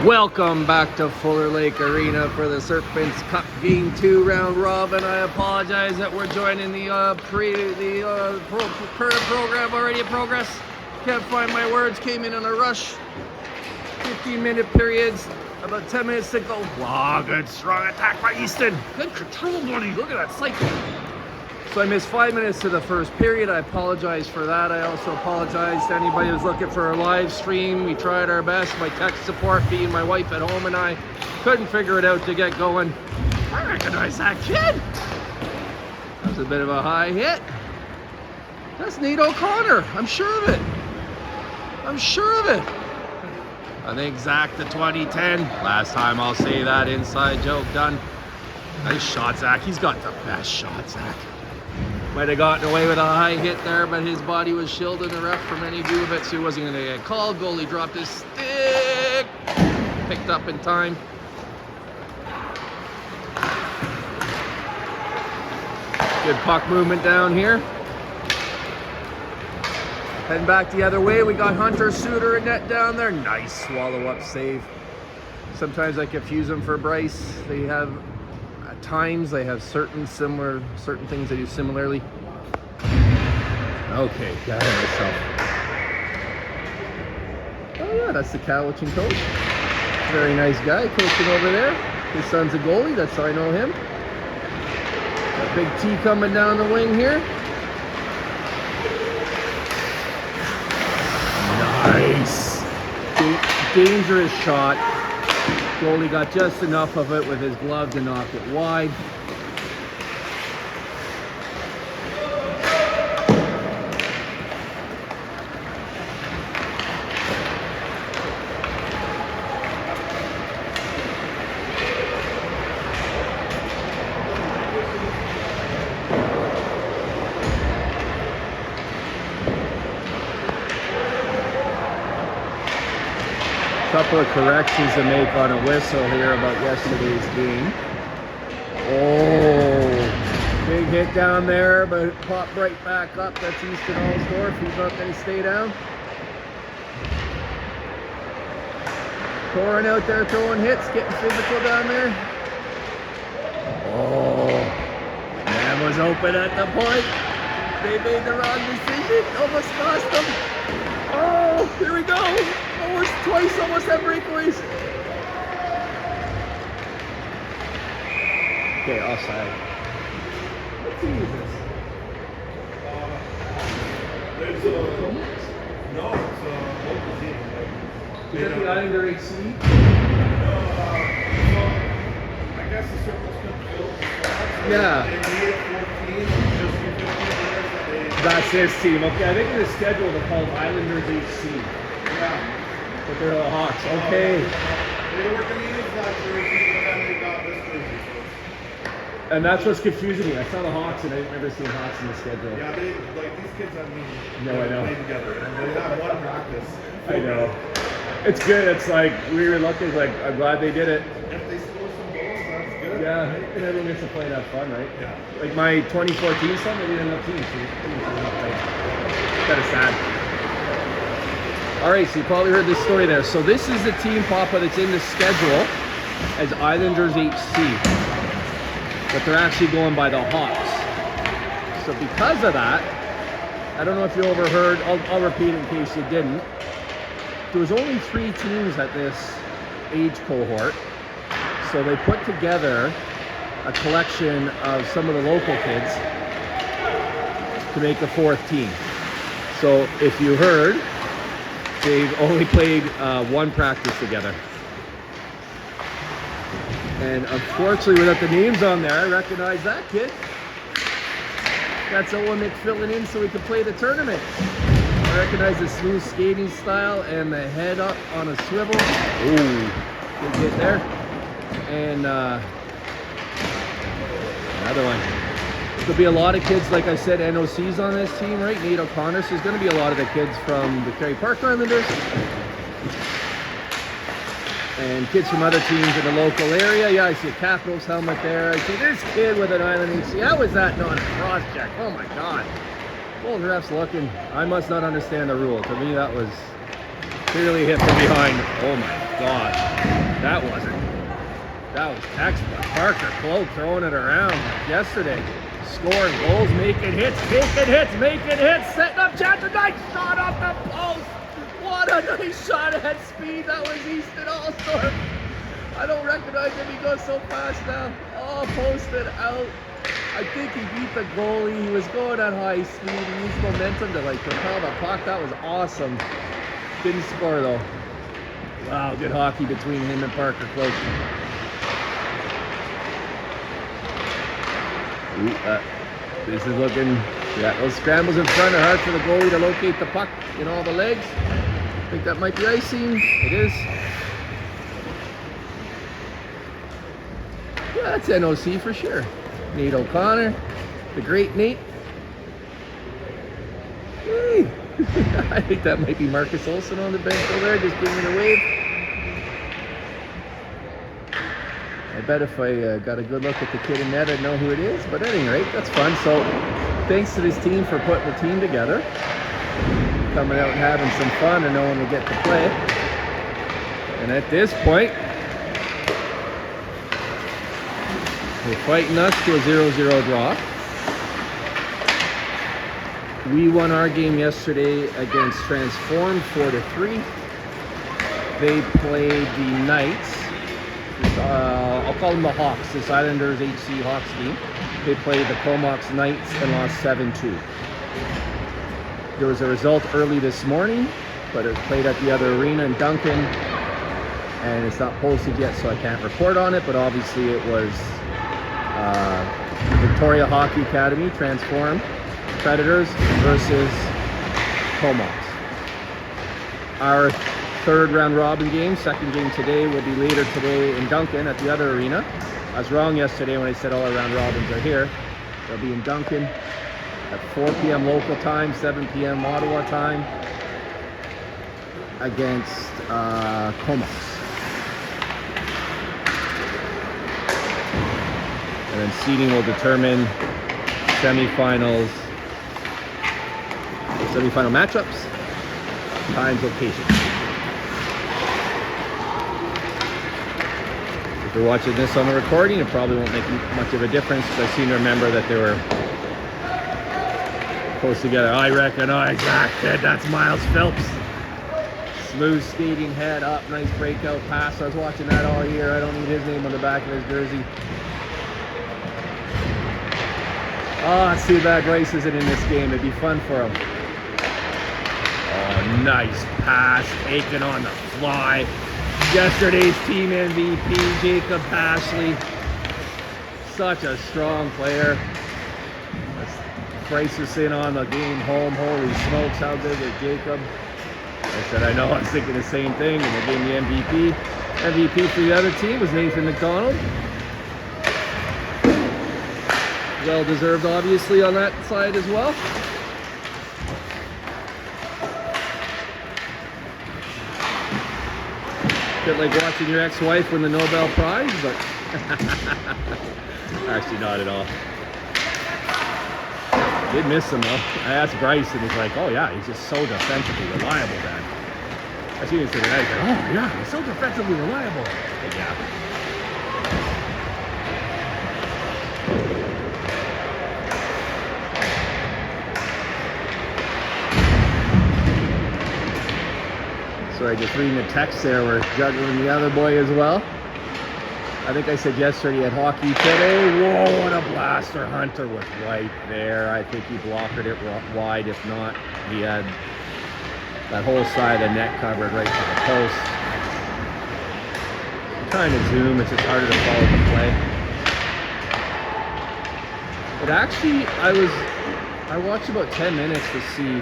Welcome back to Fuller Lake Arena for the Serpents Cup Game 2 round robin. I apologize that we're joining the program already in progress. Can't find my words, came in on a rush. 15-minute periods, about 10 minutes to go. Wow, good strong attack by Easton. Good control, buddy. Look at that cycle. So I missed 5 minutes to the first period. I apologize for that. I also apologize to anybody who's looking for a live stream. We tried our best. My tech support, being my wife at home, and I couldn't figure it out to get going. I recognize that kid. That was a bit of a high hit. That's Nate O'Connor. I'm sure of it. I'm sure of it. I think Zach to 2010. Last time I'll say that. Inside joke done. Nice shot, Zach. He's got the best shot, Zach. Might have gotten away with a high hit there, but his body was shielding the ref from any view of it, so he wasn't going to get called. Goalie dropped his stick. Picked up in time. Good puck movement down here. Heading back the other way, we got Hunter Suter in net down there. Nice swallow up save. Sometimes I confuse them for Bryce. They have, at times, they have certain things they do similarly. Okay, got it myself. Oh yeah, that's the Cowichan coach. Very nice guy coaching over there. His son's a goalie, that's how I know him. Got Big T coming down the wing here. Nice. Dangerous shot. Goalie got just enough of it with his glove to knock it wide. Couple of corrections to make on a whistle here about yesterday's game. Oh, big hit down there, but it popped right back up. That's Easton Allsdorf. He's not going to stay down. Pouring out there, throwing hits, getting physical down there. Oh, man was open at the point. They made the wrong decision. Almost cost them. Oh, here we go. Almost had breakaways. Okay, offside. What team is this? There's no, it's a local team. Is that the Islander HC? I guess the Serpents could build. Yeah. They needed 14, just for 15 players. That's his team. Okay, I think in the schedule they're called Islanders HC. Yeah. But they're the Hawks. Okay. They were going to use that jersey, but then they got this jersey. And that's what's confusing me. I saw the Hawks and I've never seen Hawks in the schedule. Yeah, these kids have No, I know. played together. And they have one practice. I know. It's good. It's like, we were lucky. Like, I'm glad they did it. If they score some goals, that's good. Yeah, and everyone gets to play and have fun, right? Yeah. Like my 2014 son, they didn't have teams. So it's kind of sad. All right, so you probably heard this story there. So this is the team, Papa, that's in the schedule as Islanders HC. But they're actually going by the Hawks. So because of that, I don't know if you overheard, I'll repeat it in case you didn't. There was only 3 teams at this age cohort. So they put together a collection of some of the local kids to make a 4th team. So if you heard, they've only played 1 practice together. And unfortunately, without the names on there, I recognize that kid. That's Owen Mick filling in so we can play the tournament. I recognize the smooth skating style and the head up on a swivel. Ooh, good hit there. And another one. There'll be a lot of kids, like I said, NOCs on this team, right? Nate O'Connor. So there's going to be a lot of the kids from the Kerry Park Islanders. And kids from other teams in the local area. Yeah, I see a Capitals helmet there. I see this kid with an Island HC. How was that not a cross check? Oh my God. Well, the ref's looking. I must not understand the rule. To me, that was Clearly hit from behind. Oh my God. That was textbook. Parker Cloak throwing it around like yesterday. Scoring goals, making hits, setting up chance. A nice shot off the post. What a nice shot at speed. That was Easton Allstorp. I don't recognize him. He goes so fast now. Oh, posted out. I think he beat the goalie. He was going at high speed. He used momentum to like propel the puck. That was awesome. Didn't score though. Wow, good hockey between him and Parker Cloak. This is looking, yeah, those scrambles in front are hard for the goalie to locate the puck in all the legs. I think that might be icing. It is. Yeah, that's NOC for sure. Nate O'Connor, the great Nate. Hey. I think that might be Marcus Olson on the bench over there, just giving it a wave. I bet if I got a good look at the kid in net, I'd know who it is. But at any rate, that's fun. So thanks to this team for putting the team together. Coming out and having some fun and knowing we get to play. And at this point, we're fighting us to a 0-0 draw. We won our game yesterday against Transform 4-3. They played the Knights. I'll call them the Hawks, this Islanders HC Hawks team. They played the Comox Knights and lost 7-2. There was a result early this morning, but it was played at the other arena in Duncan, and it's not posted yet, so I can't report on it, but obviously it was Victoria Hockey Academy, Transform Predators versus Comox. Our third round robin game, second game today, will be later today in Duncan at the other arena. I was wrong yesterday when I said all our round robins are here. They'll be in Duncan at 4 p.m. local time, 7 p.m. Ottawa time against Comox. And then seeding will determine semifinal matchups, times, locations. If you're watching this on the recording, it probably won't make much of a difference, because I seem to remember that they were close together. I recognize that kid, that's Miles Phelps. Smooth skating, head up, nice breakout pass. I was watching that all year. I don't need his name on the back of his jersey. Oh, it's too bad Bryce isn't in this game. It'd be fun for him. Oh, nice pass, taken on the fly. Yesterday's team MVP, Jacob Ashley. Such a strong player. Bryce was in on the game home. Holy smokes, how good is Jacob? I said, I know, I was thinking the same thing, and they gave me MVP. MVP for the other team was Nathan McDonald. Well deserved, obviously, on that side as well. Bit like watching your ex-wife win the Nobel Prize, but actually not at all. Did miss him though. I asked Bryce, and he's like, "Oh yeah, he's just so defensively reliable, man." I seen him say that. He's like, "Oh yeah, he's so defensively reliable." But yeah. Sorry, just reading the text there. We're juggling the other boy as well. I think I said yesterday at hockey today. Whoa, what a blaster. Hunter was right there. I think he blocked it wide. If not, he had that whole side of the net covered right to the post. I'm trying to zoom. It's just harder to follow the play. But actually, I watched about 10 minutes to see.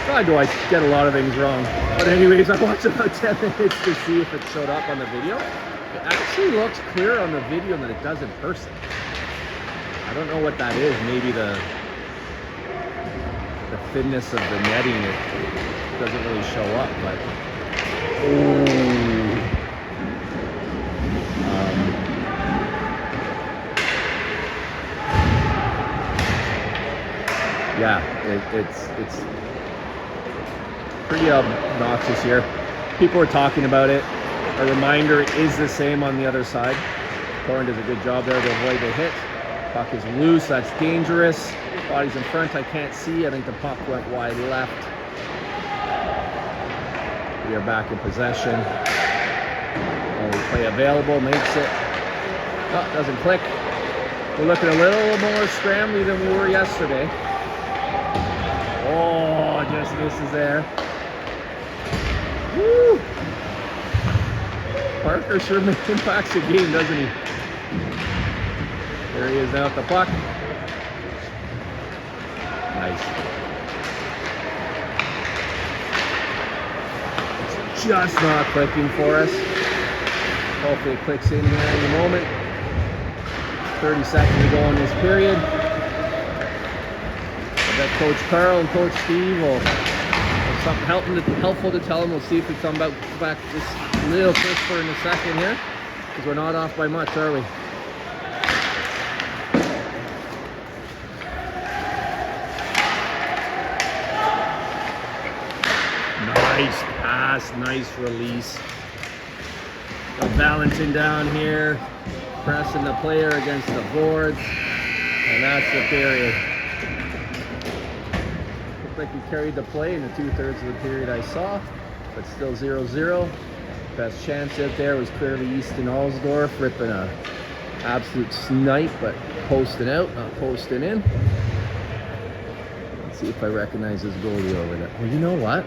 God, do I get a lot of things wrong. But anyways, I watched about 10 minutes to see if it showed up on the video. It actually looks clearer on the video than it does in person. I don't know what that is. Maybe the thinness of the netting, it doesn't really show up, but yeah, it's pretty obnoxious here. People are talking about it. A reminder is the same on the other side. Corin does a good job there to avoid the hit. Puck is loose, that's dangerous. Body's in front, I can't see. I think the puck went wide left. We are back in possession. Only play available, makes it. Oh, doesn't click. We're looking a little more scrambly than we were yesterday. Oh, just misses there. Woo! Parker sure impacts the game, doesn't he? There he is now at the puck. Nice. It's just not clicking for us. Hopefully it clicks in here in a moment. 30 seconds to go in this period. I bet Coach Carl and Coach Steve will have something helpful to tell them. We'll see if we come back just a little crisper in a second here, because we're not off by much, are we? Nice pass, nice release. Got Valentin down here, pressing the player against the boards, and that's the period. Looked like he carried the play in the 2/3 of the period I saw, but still 0-0. Best chance out there was clearly Easton Allsdorf, ripping a absolute snipe, but posting out, not posting in. Let's see if I recognize his goalie over there. Well, you know what?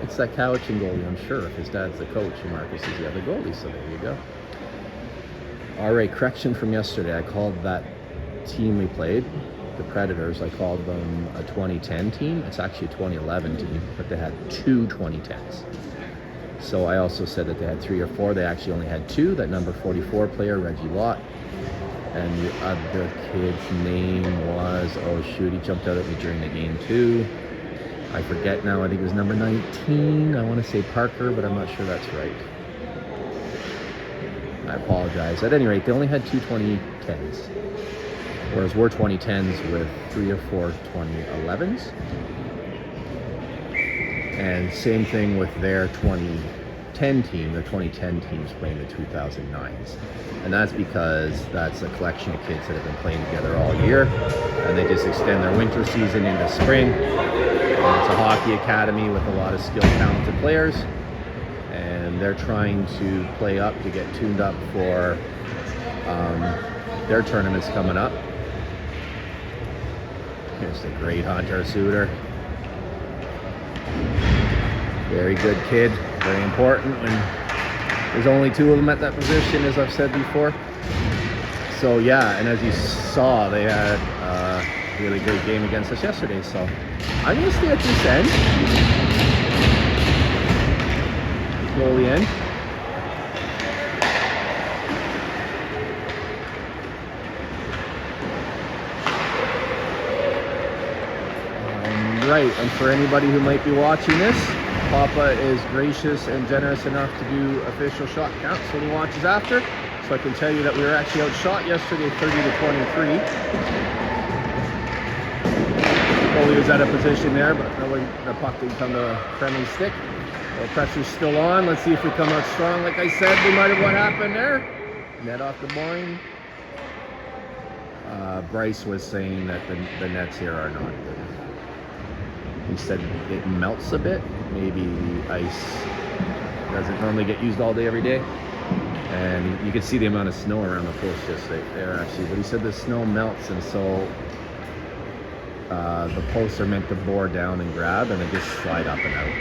It's that Cowichan goalie, I'm sure. If his dad's the coach and Marcus is the other goalie, so there you go. All right, correction from yesterday. I called that team we played, the Predators, I called them a 2010 team. It's actually a 2011 team, but they had 2 2010s. So I also said that they had 3 or 4. They actually only had 2. That number 44 player, Reggie Lott, and the other kid's name was, oh shoot, he jumped out at me during the game too. I forget now, I think it was number 19. I want to say Parker, but I'm not sure that's right. I apologize. At any rate, they only had 2 2010s, whereas we're 2010s with 3 or 4 2011s. And same thing with their 2010 team. The 2010 team's playing the 2009s. And that's because that's a collection of kids that have been playing together all year, and they just extend their winter season into spring. And it's a hockey academy with a lot of skilled, talented players, and they're trying to play up to get tuned up for their tournaments coming up. Here's the great Hunter Suter. Very good kid, very important when there's only 2 of them at that position, as I've said before. So yeah, and as you saw, they had a really great game against us yesterday, so I'm going to stay at this end. Goalie end. Right, and for anybody who might be watching this, Papa is gracious and generous enough to do official shot counts when he watches after. So I can tell you that we were actually outshot yesterday 30-23. Goalie was out of position there, but the puck didn't come to a friendly stick. The pressure's still on. Let's see if we come out strong. Like I said, we might have what happened there. Net off the boring. Bryce was saying that the nets here are not good. He said it melts a bit. Maybe the ice doesn't normally get used all day, every day. And you could see the amount of snow around the post just there actually. But he said the snow melts, and so the posts are meant to bore down and grab, and they just slide up and out.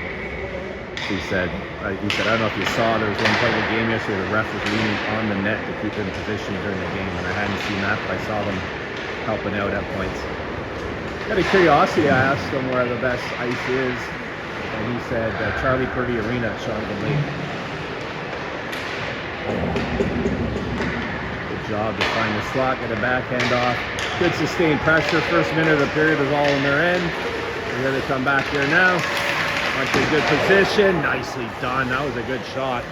He said, I don't know if you saw, there was one point in the game yesterday, the ref was leaning on the net to keep it in position during the game, and I hadn't seen that, but I saw them helping out at points. Out of curiosity, I asked him where the best ice is, and he said Charlie Purdy Arena at Shawnigan Lake. Good job to find the slot, get a backhand off. Good sustained pressure. First minute of the period was all in their end. And here they come back here now. Went to a good position. Nicely done. That was a good shot.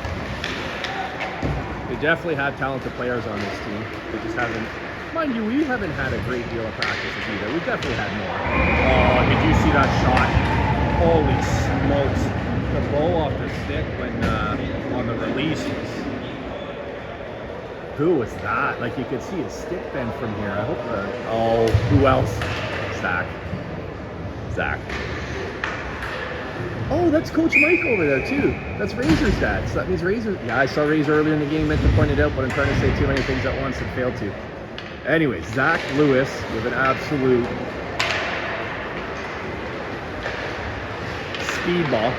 They definitely have talented players on this team. They just haven't, mind you, we haven't had a great deal of practices either. We've definitely had more. Oh, did you see that shot? Holy smokes. the bow off the stick when on the release. Who was that? Like you could see his stick bend from here. I hope oh, who else? Zach. Oh, that's Coach Mike over there too. That's Razor's dad. So that means Razor. Yeah, I saw Razor earlier in the game. Meant to point it out, but I'm trying to say too many things at once and failed to. Anyway, Zach Lewis with an absolute speedball.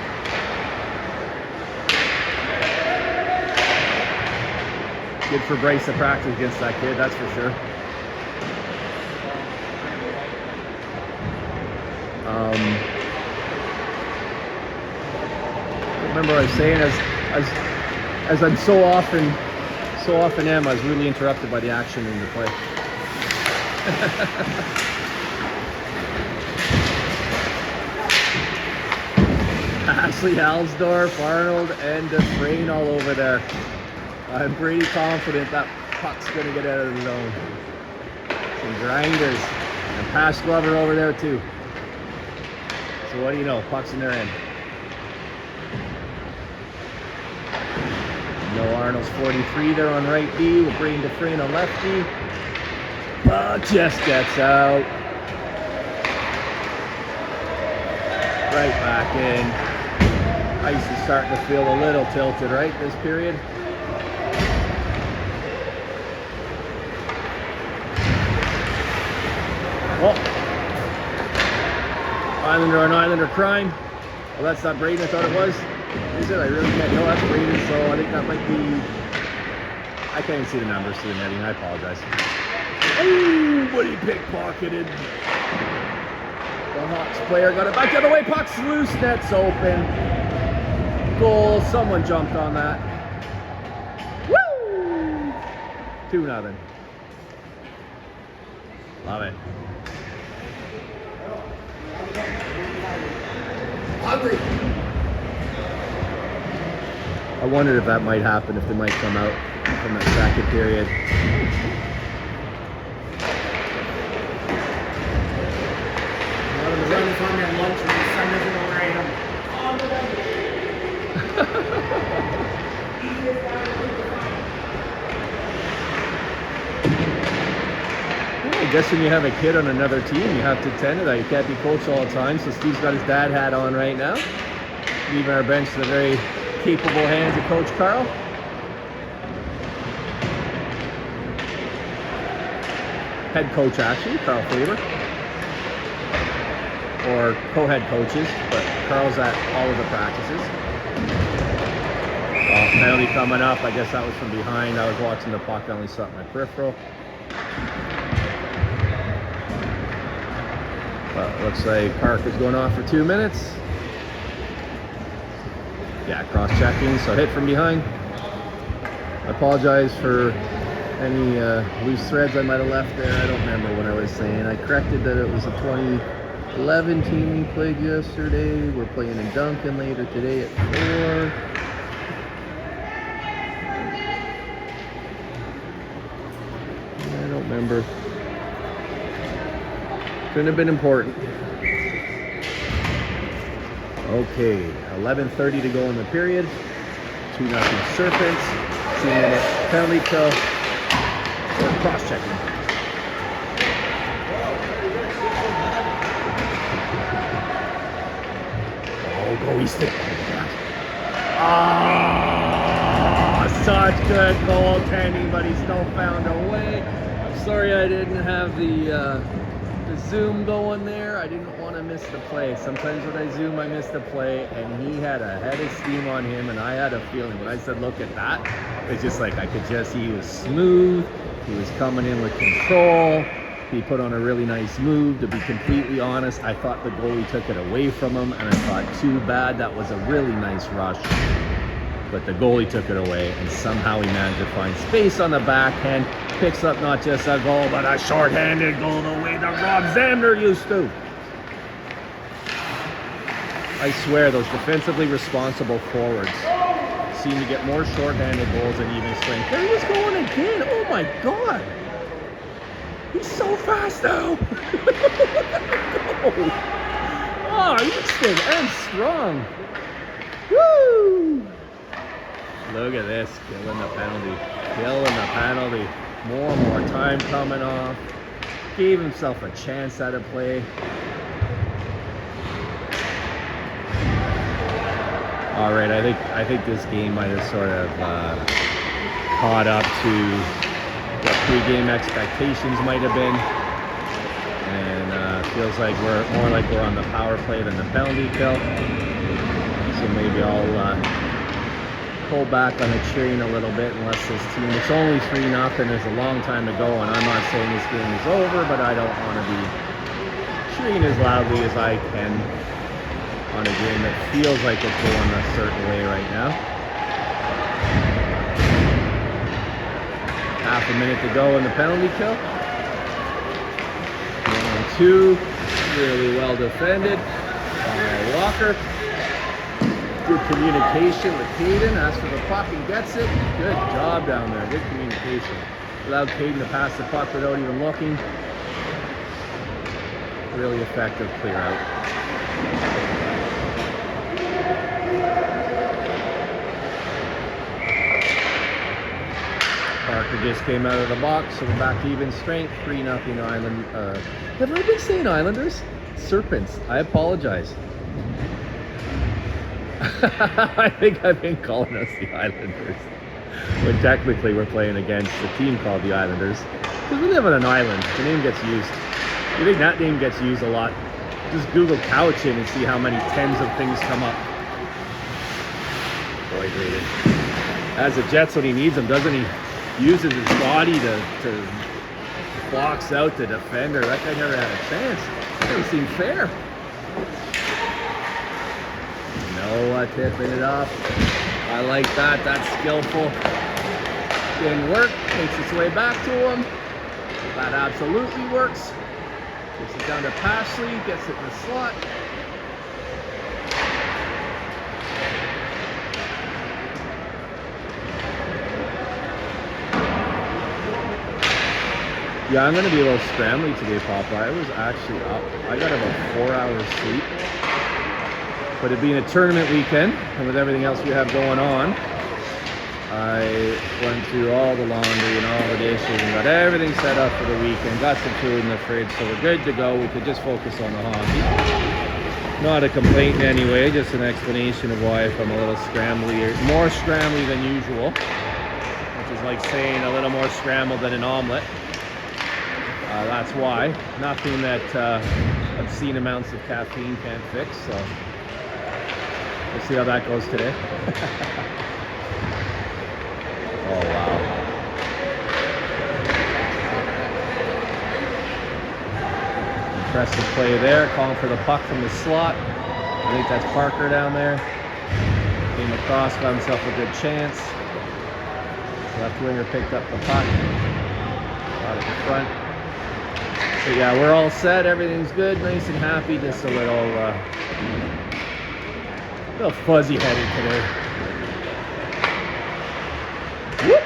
Good for Bryce to practice against that kid, that's for sure. Remember I was saying as I'm so often am, I was really interrupted by the action in the play. Ashley Halsdorf, Arnold, and Dufresne all over there. I'm pretty confident that puck's going to get out of the zone. Some grinders. And Pash Glover over there too. So what do you know? Puck's in their end. No, Arnold's 43 there on right D with Brayden Dufresne on left D. Puck just gets out. Right back in. Ice is starting to feel a little tilted, right, this period? Oh. Islander on Islander crime. Well, that's not Brayden, I thought it was. Is it? I really can't know. That's Brayden, so I think that might be... I can't even see the numbers to the netting. I apologize. Oh, but he pickpocketed. The Hawks player got it back the other way. Puck's loose. Net's open. Goal. Someone jumped on that. Woo! 2-0. Love it. Hungry. I wondered if that might happen, if they might come out from that second period. One of the runners on their lunch and the sun doesn't overrate them. Well, I guess when you have a kid on another team, you have to tend to that. You can't be coached all the time, so Steve's got his dad hat on right now. Leaving our bench to the very capable hands of Coach Carl. Head coach, actually, Carl Faber. Or co-head coaches, but Carl's at all of the practices. Penalty coming up. I guess that was from behind. I was watching the puck. I only saw it in my peripheral. But it looks like Park is going off for 2 minutes. Yeah, cross-checking, so hit from behind. I apologize for any loose threads I might have left there. I don't remember what I was saying. I corrected that it was a 2011 team we played yesterday. We're playing in Duncan later today at 4. I don't remember. Couldn't have been important. Okay, 11:30 to go in the period. 2-0 Serpents. 2-minute penalty kill. Or cross-checking. Oh, go Easton. Ah, such good goaltending, but he still found a way. I'm sorry I didn't have the zoom going there. I didn't want to miss the play. Sometimes when I zoom, I miss the play, and he had a head of steam on him, and I had a feeling when I said, look at that, it's just like I could just see he was smooth. He was coming in with control. He put on a really nice move. To be completely honest, I thought the goalie took it away from him, and I thought, too bad. That was a really nice rush. But the goalie took it away, and somehow he managed to find space on the backhand. Picks up not just a goal, but a short-handed goal the way that Rob Zander used to. I swear, those defensively responsible forwards seem to get more short-handed goals than even strength. There he was going again. Oh my God. He's so fast now. Oh, Easton and strong. Woo! Look at this, killing the penalty. Killing the penalty. More and more time coming off. Gave himself a chance at a play. All right, I think this game might have sort of caught up to what pre-game expectations might have been, and feels like we're on the power play than the penalty kill. So maybe I'll pull back on the cheering a little bit, unless this team. It's only 3-0. There's a long time to go, and I'm not saying this game is over, but I don't want to be cheering as loudly as I can on a game that feels like it's going a certain way right now. Half a minute to go in the penalty kill. 1-2, really well defended by Walker. Good communication with Caden, asks for the puck and gets it. Good job down there, good communication. Allowed Caden to pass the puck without even looking. Really effective clear out. Parker just came out of the box, so we're back to even strength. 3-0 Island. Have I been saying Islanders? Serpents. I apologize. I think I've been calling us the Islanders, when technically we're playing against a team called the Islanders. Because we live on an island. The name gets used. You think that name gets used a lot? Just Google Cowichan and see how many tens of things come up. Boy, Graydon. As a Jets when he needs them, doesn't he? Uses his body to box out the defender. That guy never had a chance. That doesn't seem fair. Noah tipping it off. I like that. That's skillful. Didn't work. Takes its way back to him. That absolutely works. Gets it down to Pashley. Gets it in the slot. Yeah, I'm going to be a little scrambly today, Papa. I was actually up. I got about 4 hours sleep. But it being a tournament weekend, and with everything else we have going on, I went through all the laundry and all the dishes and got everything set up for the weekend. Got some food in the fridge, so we're good to go. We could just focus on the hockey. Not a complaint in any way, just an explanation of why if I'm a little scrambly, or more scrambly than usual, which is like saying a little more scrambled than an omelet. That's why. Nothing that obscene amounts of caffeine can't fix, so we'll see how that goes today. Oh, wow. Impressive play there, calling for the puck from the slot. I think that's Parker down there. Came across, got himself a good chance. Left winger picked up the puck. Got it in front. So yeah, we're all set. Everything's good, nice and happy. Just a little fuzzy-headed today. Whoop.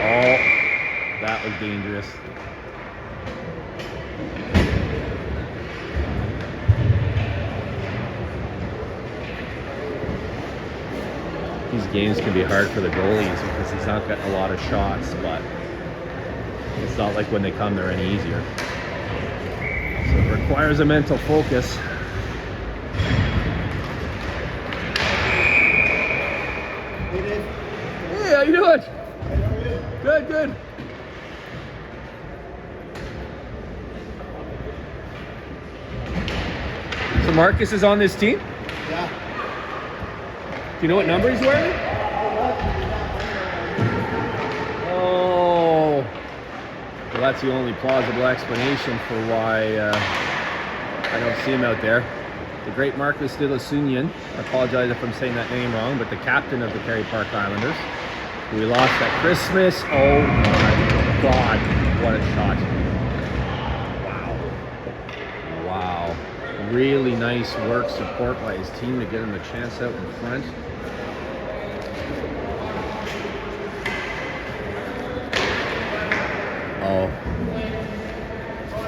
Oh, that was dangerous. These games can be hard for the goalies because he's not getting a lot of shots, but it's not like when they come they're any easier. So it requires a mental focus. Hey, how you doing? Good, good. So Marcus is on this team? Yeah. Do you know what number he's wearing? Oh. Well, that's the only plausible explanation for why I don't see him out there. The great Marcus de la Sunyan. I apologize if I'm saying that name wrong, but the captain of the Kerry Park Islanders, who we lost at Christmas. Oh my God, what a shot. Wow. Wow. Really nice work, support by his team to get him the chance out in front. Oh.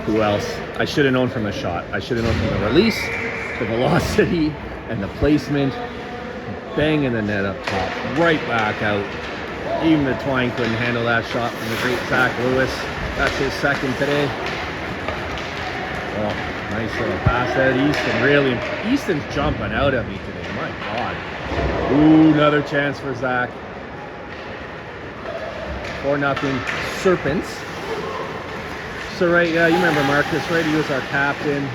Who else? I should have known from the shot. I should have known from the release, the velocity, and the placement. Banging the net up top, right back out. Even the Twine couldn't handle that shot from the great Zach Lewis. That's his second today. Oh, nice little pass at Easton. Really, Easton's jumping out at me today. My God. Ooh, another chance for Zach. 4-0 Serpents. So right, yeah, you remember Marcus, right? He was our captain.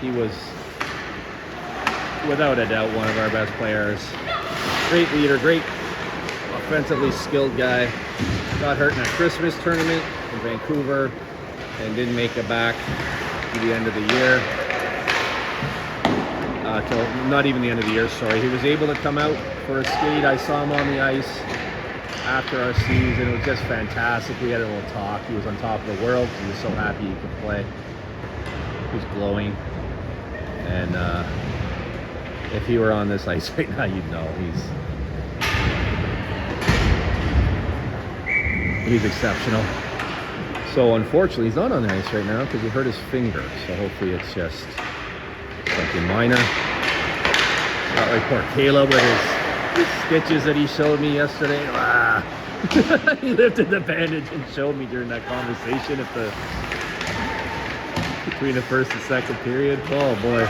He was, without a doubt, one of our best players. Great leader, great offensively skilled guy. Got hurt in a Christmas tournament in Vancouver and didn't make it back to the end of the year. Till not even the end of the year, sorry. He was able to come out for a skate. I saw him on the ice after our season. It was just fantastic. We had a little talk. He was on top of the world. He was so happy he could play. He was glowing. And if he were on this ice right now, you'd know he's exceptional. So unfortunately, he's not on the ice right now because he hurt his finger. So hopefully it's just something minor. Not like poor Caleb with his stitches that he showed me yesterday. Ah. He lifted the bandage and showed me during that conversation between the first and second period. Oh boy.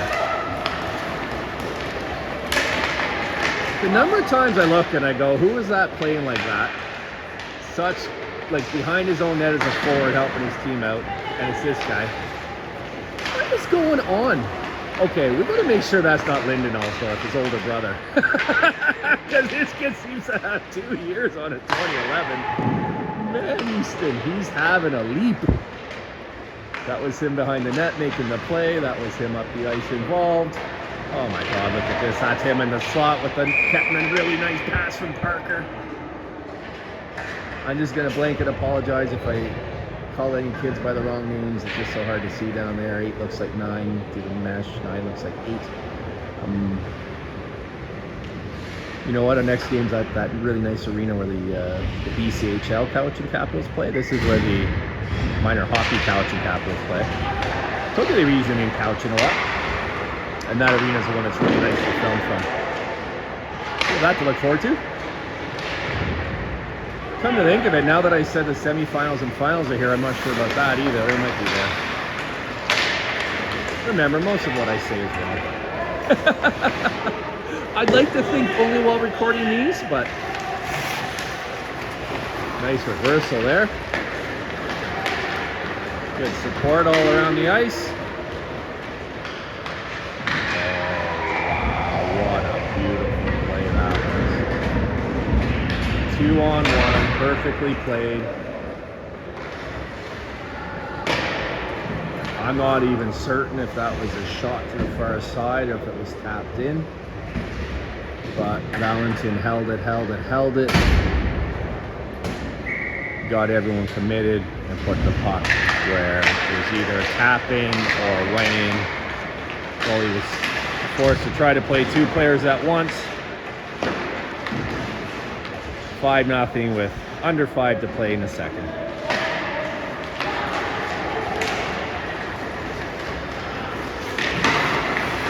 The number of times I look and I go, who is that playing like that? Such, like behind his own net as a forward helping his team out, and it's this guy. What is going on? Okay, we gotta make sure that's not Lyndon Allsworth, his older brother. Because this kid seems to have 2 years on it, 2011. Man, Easton, he's having a leap. That was him behind the net making the play. That was him up the ice involved. Oh my God, look at this. That's him in the slot with the Kettman. Really nice pass from Parker. I'm just gonna blanket apologize if I call any kids by the wrong names. It's just so hard to see down there. 8 looks like 9 through the mesh. 9 looks like 8. You know what? Our next game's at that really nice arena where the BCHL Cowichan Capitals play. This is where the minor hockey Cowichan Capitals play. Told you they reuse the name Cowichan a lot. And that arena is the one that's really nice to film from. So that to look forward to. Come to think of it, now that I said the semifinals and finals are here, I'm not sure about that either. They might be there. Remember, most of what I say is wrong. I'd like to think only while recording these, but nice reversal there. Good support all around the ice. Oh, wow, what a beautiful play that was. 2-on-1, perfectly played. I'm not even certain if that was a shot to the far side or if it was tapped in. But Valentin held it. Got everyone committed and put the puck where it was either tapping or went in. Well, he was forced to try to play 2 players at once. 5-0 with under 5 to play in the second.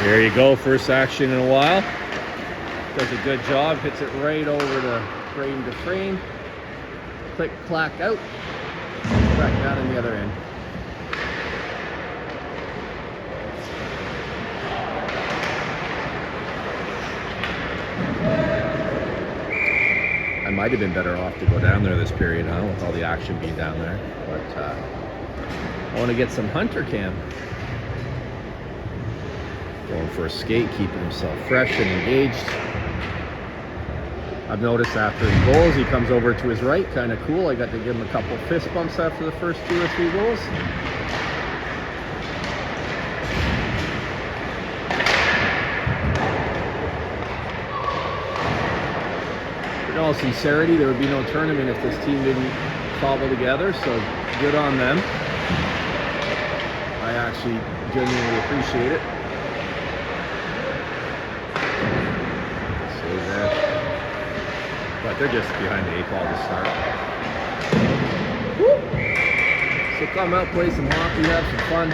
There you go, first action in a while. Does a good job, hits it right over the frame to frame. Click, clack out. Back down on the other end. I might have been better off to go down there this period, huh, with all the action being down there. But I want to get some Hunter cam. Going for a skate, keeping himself fresh and engaged. I've noticed after his goals, he comes over to his right, kind of cool. I got to give him a couple fist bumps after the first 2 or 3 goals. In all sincerity, there would be no tournament if this team didn't cobble together, so good on them. I actually genuinely appreciate it. Save there. But they're just behind the 8 ball to start. Woo! So come out, play some hockey, have some fun.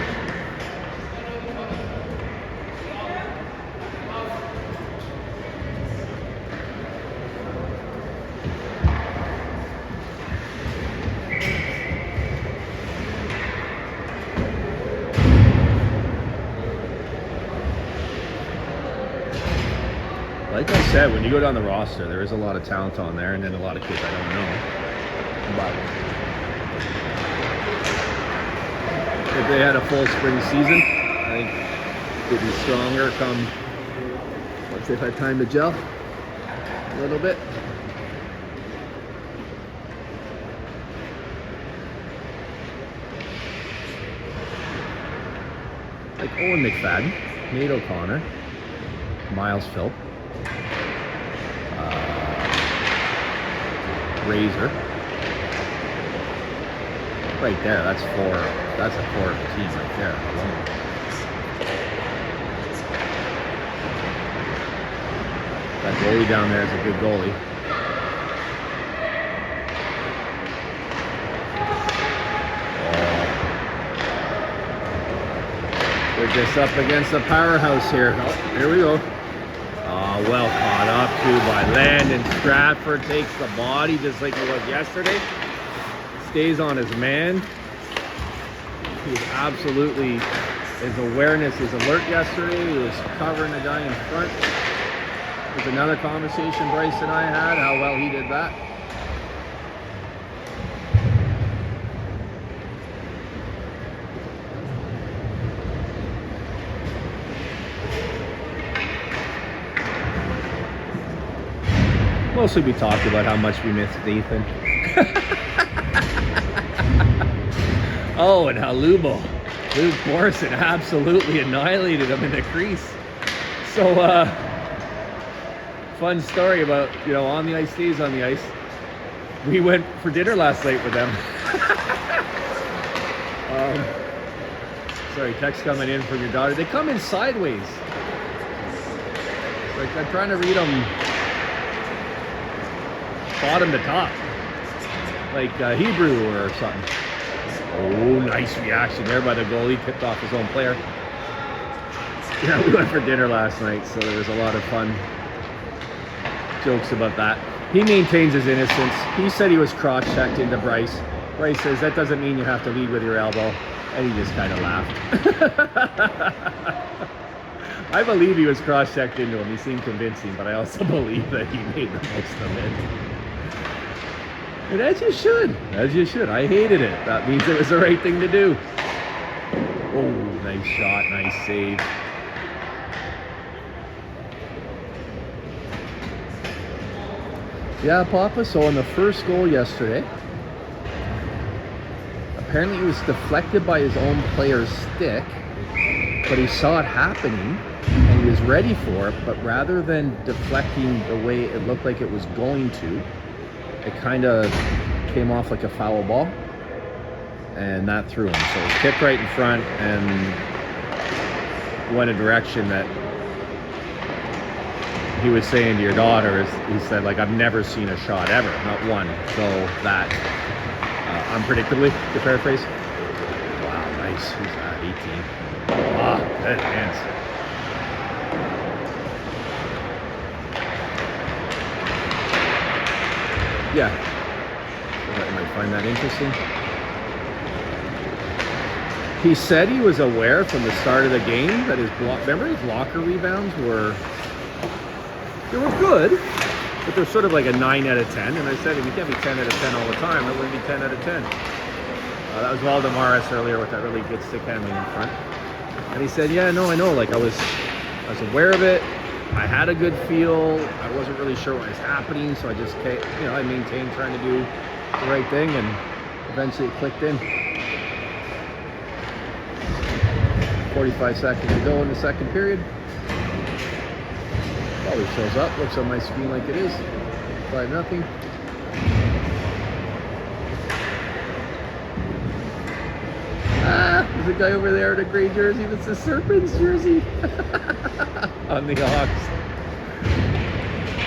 Like I said, when you go down the roster, there is a lot of talent on there, and then a lot of kids I don't know. But if they had a full spring season, I think they'd be stronger come once they've had time to gel a little bit. Like Owen McFadden, Nate O'Connor, Miles Philp, Razor. Right there, that's four. That's a core of the team right there. That goalie down there is a good goalie. We're just up against the powerhouse here. Oh, here we go. Well caught up to by Landon. Stratford takes the body just like he was yesterday. Stays on his man. He's absolutely, his awareness is alert yesterday. He was covering the guy in front. There's another conversation Bryce and I had, how well he did that. Mostly we talked about how much we missed Nathan. Oh, and how Luke Morrison absolutely annihilated him in the crease. So, fun story about, you know, on the ice stays on the ice. We went for dinner last night with them. Sorry, text coming in from your daughter. They come in sideways. Like I'm trying to read them bottom to top, like Hebrew or something. Oh, nice reaction there by the goalie, tipped off his own player. Yeah, we went for dinner last night, so there was a lot of fun jokes about that. He maintains his innocence. He said he was cross-checked into Bryce. Bryce says that doesn't mean you have to lead with your elbow, and he just kind of laughed. I believe he was cross-checked into him. He seemed convincing, but I also believe that he made the most of it. And as you should. As you should. I hated it. That means it was the right thing to do. Oh, nice shot. Nice save. Yeah, Papa. So on the first goal yesterday, apparently it was deflected by his own player's stick, but he saw it happening and he was ready for it, but rather than deflecting the way it looked like it was going to, it kind of came off like a foul ball, and that threw him. So it was kicked right in front and went a direction that he was saying to your daughter, he said, like, I've never seen a shot ever, not one. So that, unpredictably, to paraphrase. Wow, nice. Who's that? 18. Wow, good hands. Yeah, I might find that interesting. He said he was aware from the start of the game that his locker rebounds were good, but they're sort of like a 9 out of 10. And I said, if you can't be 10 out of 10 all the time, it wouldn't be 10 out of 10. That was Waldemaris earlier with that really good stick handling in front. And he said, yeah, no, I know. Like I was aware of it. I had a good feel. I wasn't really sure what was happening, so I just, you know, I maintained trying to do the right thing, and eventually it clicked in. 45 seconds to go in the second period. Probably shows up. Looks on my screen like it is. 5-0. There's a guy over there in a gray jersey that's a Serpents jersey on the Hawks.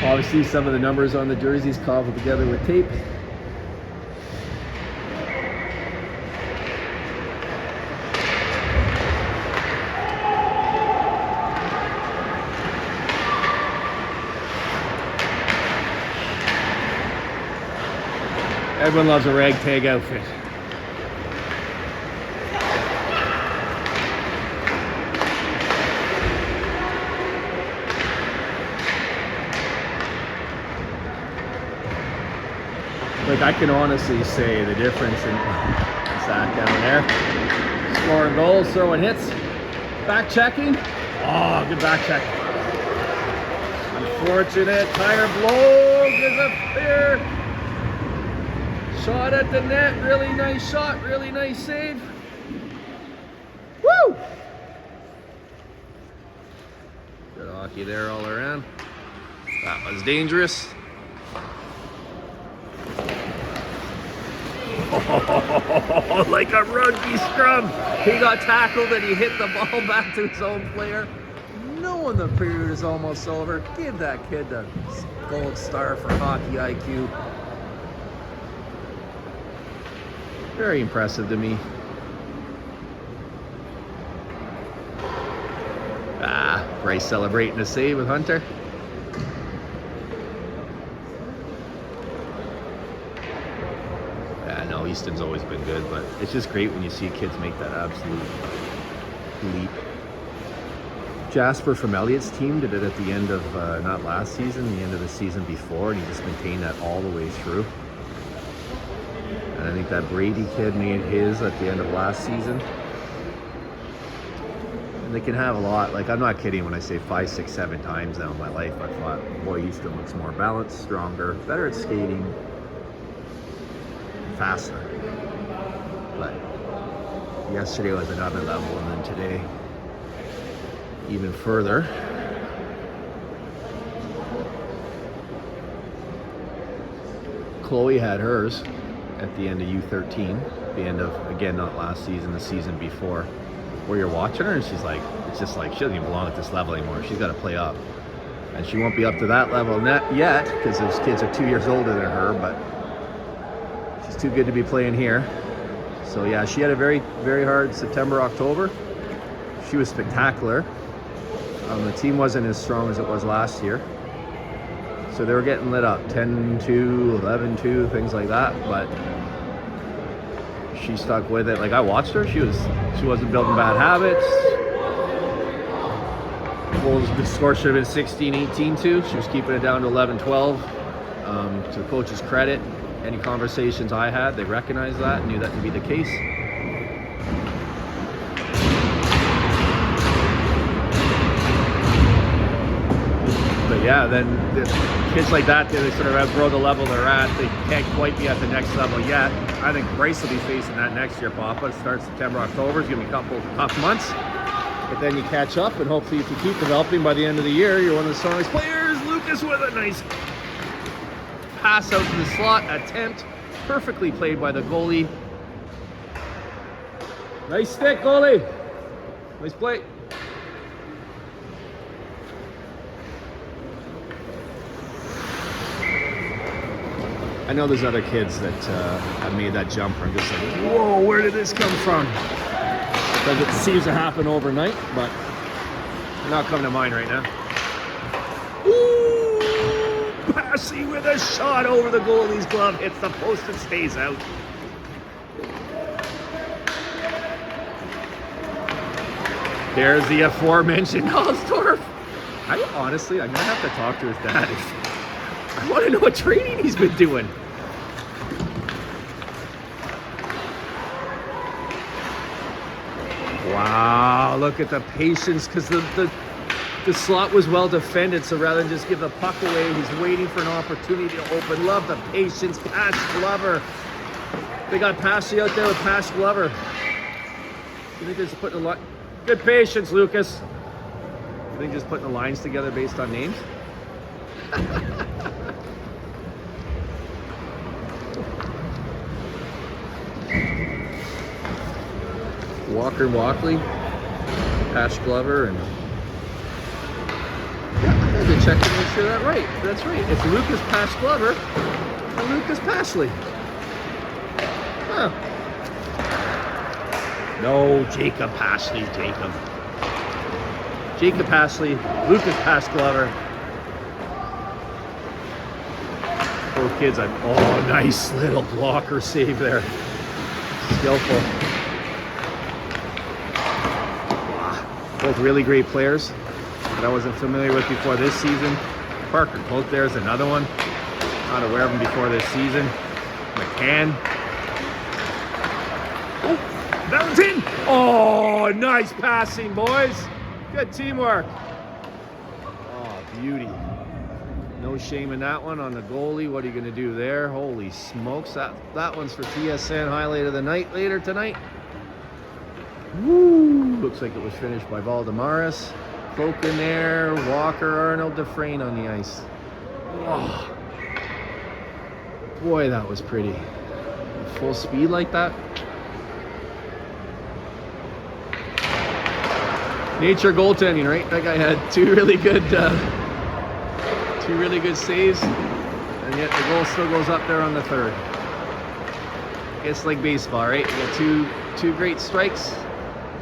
Obviously, some of the numbers on the jerseys cobbled together with tape. Everyone loves a ragtag outfit. Like, I can honestly say the difference in Zach down there. Scoring goals, throwing hits, back checking. Oh, good back check. Unfortunate tire blow gives up there. Shot at the net, really nice shot, really nice save. Woo! Good hockey there all around. That was dangerous. Oh, like a rugby scrum. He got tackled and he hit the ball back to his own player. Knowing the period is almost over, give that kid the gold star for hockey IQ. Very impressive to me. Bryce celebrating a save with Hunter. No, Easton's always been good, but it's just great when you see kids make that absolute leap. Jasper from Elliott's team did it at the end of, not last season, the end of the season before, and he just maintained that all the way through. And I think that Brady kid made his at the end of last season. And they can have a lot, like, I'm not kidding when I say 5, 6, 7 times now in my life I thought, boy, Easton looks more balanced, stronger, better at skating, faster. But yesterday was another level, and then today even further. Chloe had hers at the end of U13, the end of, again, not last season, the season before, where you're watching her and she's like, it's just like she doesn't even belong at this level anymore. She's got to play up, and she won't be up to that level yet because those kids are 2 years older than her, but she's too good to be playing here. So yeah, she had a very, very hard September, October. She was spectacular. The team wasn't as strong as it was last year. So they were getting lit up, 10-2, 11-2, things like that, but she stuck with it. Like, I watched her, she wasn't building bad habits. The score should have been 16-18-2. She was keeping it down to 11-12. To the coach's credit, any conversations I had, they recognized that, knew that to be the case. But yeah, then the kids like that, they sort of outgrow the level they're at. They can't quite be at the next level yet. I think Bryce will be facing that next year, Papa. It starts September, October. It's going to be a couple tough months. But then you catch up, and hopefully if you keep developing, by the end of the year, you're one of the strongest players. Lucas with a nice pass out to the slot, attempt. Perfectly played by the goalie. Nice stick, goalie. Nice play. I know there's other kids that have made that jump. I'm just like, whoa, where did this come from? Because it seems to happen overnight, but they're not coming to mind right now. Ooh, Passy with a shot over the goalie's glove, hits the post and stays out. There's the aforementioned Osdorf. I'm gonna have to talk to his dad. I want to know what training he's been doing. Wow, look at the patience, because the slot was well defended, so rather than just give the puck away, he's waiting for an opportunity to open. Love the patience. Pass Glover. They got Passy out there with Pass Glover. You think they're just putting a lot? Good patience, Lucas. You think just putting the lines together based on names? Walker Walkley, Pash Glover, and yeah, I had to check to make sure that's right. That's right. It's Lucas Pash Glover and Lucas Pashley. Huh. No, Jacob Pashley, Jacob Pashley, Lucas Pash Glover. For Both kids, oh, nice little blocker save there. Skillful. Wow. Both really great players that I wasn't familiar with before this season. Parker Colt there's another one. Not aware of him before this season. McCann. Oh, Valentin! Oh, nice passing, boys. Good teamwork. Oh, beauty. No shame in that one on the goalie. What are you going to do there? Holy smokes. That one's for TSN highlight of the night later tonight. Woo! Looks like it was finished by Valdemaris. Cloak in there. Walker, Arnold, Dufresne on the ice. Oh. Boy, that was pretty. Full speed like that. Nature goaltending, right? That guy had two really good saves, and yet the goal still goes up there on the third. It's like baseball, right? You got two great strikes,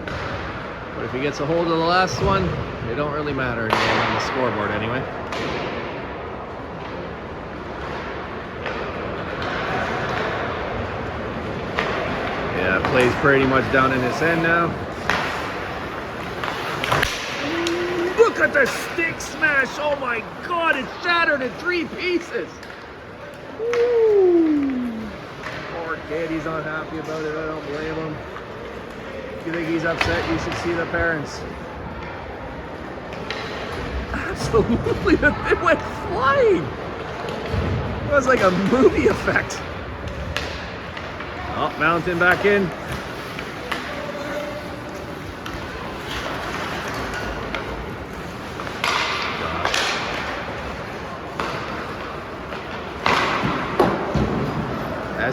but if he gets a hold of the last one, they don't really matter anymore on the scoreboard anyway. Yeah, play's pretty much down in this end now. Look at the stick smash! Oh my God, it shattered in 3 pieces! Woo. Poor kid, he's unhappy about it, I don't blame him. If you think he's upset, you should see the parents. Absolutely, the thing went flying! It was like a movie effect. Oh, Mountain back in.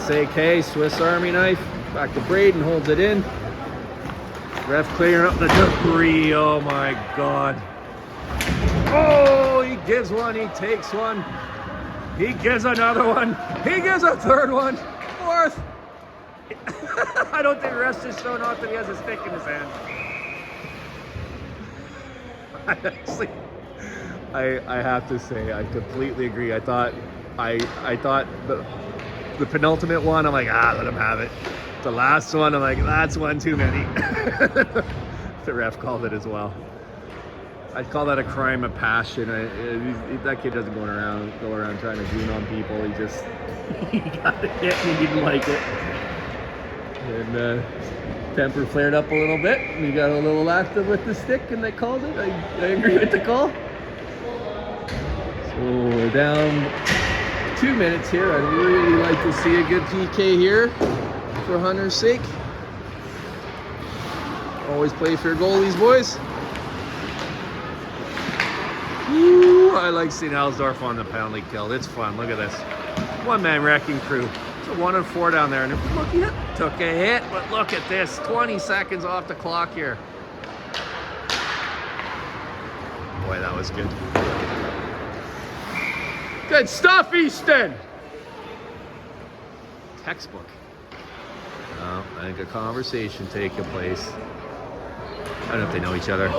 SAK, Swiss Army knife. Back to Braden, holds it in. Ref clearing up the debris. Oh my God. Oh, he gives one, he takes one. He gives another one. He gives a third one. Fourth. I don't think ref's just showing off that he has a stick in his hand. I have to say, I completely agree. I thought the penultimate one, I'm like, let him have it. The last one, I'm like, that's one too many. The ref called it as well. I'd call that a crime of passion. That kid doesn't go around trying to goon on people. He got it hit and he didn't like it. And temper flared up a little bit. And he got a little active with the stick and they called it. I agree with the call. So we're down 2 minutes here. I'd really like to see a good PK here for Hunter's sake. Always play for your goalies, boys. Woo, I like seeing Alsdorf on the penalty kill. It's fun. Look at this. One-man wrecking crew. It's a 1-4 down there. And look, he took a hit, but look at this. 20 seconds off the clock here. Boy, that was good. Good stuff, Easton. Textbook. Oh, I think a conversation taking place. I don't know if they know each other.